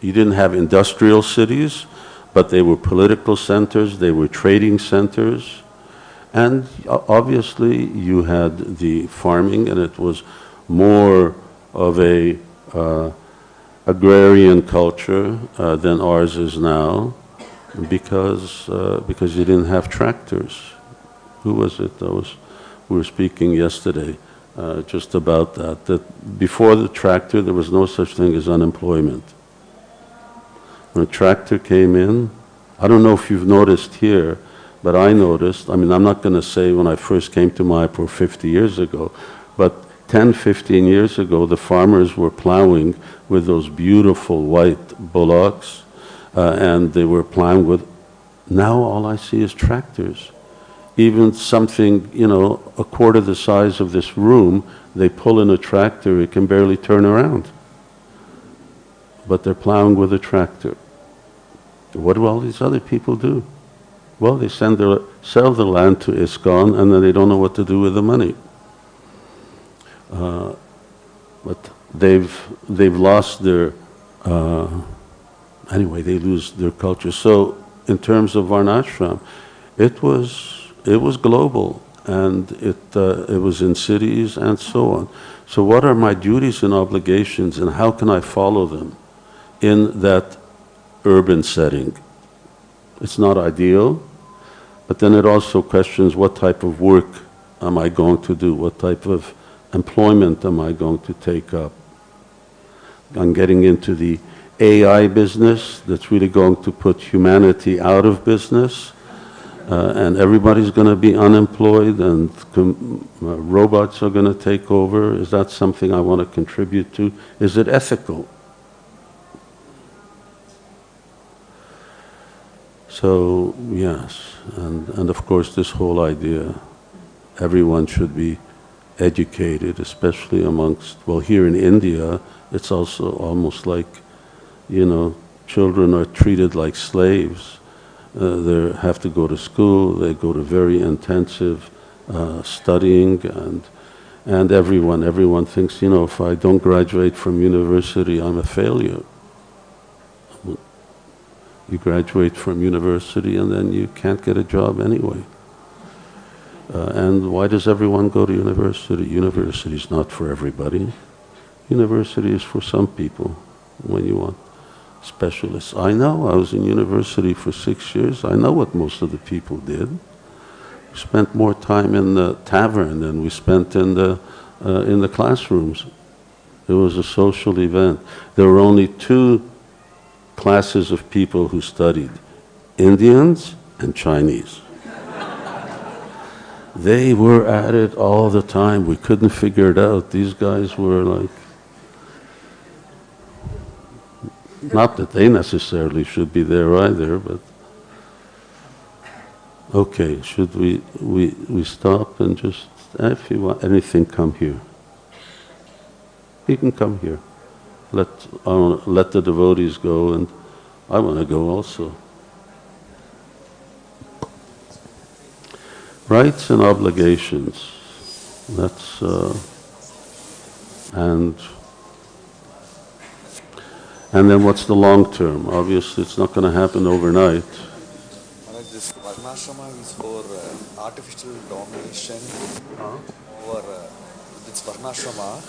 didn't have industrial cities, but they were political centers, they were trading centers, and obviously you had the farming, and it was more of a agrarian culture than ours is now, because you didn't have tractors. Who was it? We were speaking yesterday just about that before the tractor there was no such thing as unemployment. When a tractor came in, I don't know if you've noticed here, but I noticed, I'm not going to say when I first came to Mayapur 50 years ago, but 10, 15 years ago, the farmers were plowing with those beautiful white bullocks, and they were plowing with, now all I see is tractors. Even something, a quarter the size of this room, they pull in a tractor, it can barely turn around. But they're plowing with a tractor. What do all these other people do? Well, they sell the land to ISKCON, and then they don't know what to do with the money. But they've lost their, anyway, they lose their culture. So in terms of Varnashram, it was global, and it was in cities and so on. So what are my duties and obligations, and how can I follow them in that urban setting? It's not ideal, but then it also questions what type of work am I going to do, what type of employment am I going to take up. I'm getting into the AI business that's really going to put humanity out of business, and everybody's going to be unemployed, and robots are going to take over. Is that something I want to contribute to? Is it ethical? So, yes, and of course this whole idea, everyone should be educated, especially amongst, well, here in India, it's also almost like, children are treated like slaves. They have to go to school, they go to very intensive studying, and everyone thinks, if I don't graduate from university, I'm a failure. You graduate from university and then you can't get a job anyway. And why does everyone go to university? University is not for everybody. University is for some people when you want specialists. I know, I was in university for 6 years. I know what most of the people did. We spent more time in the tavern than we spent in the classrooms. It was a social event. There were only two classes of people who studied, Indians and Chinese. They were at it all the time. We couldn't figure it out. These guys were like, not that they necessarily should be there either, but okay, should we stop and just, if you want anything, come here. You can come here. I want to let the devotees go, and I want to go also. Rights and obligations. That's and then what's the long term? Obviously, it's not going to happen overnight.
This Varnashrama is for artificial domination over this Varnashrama.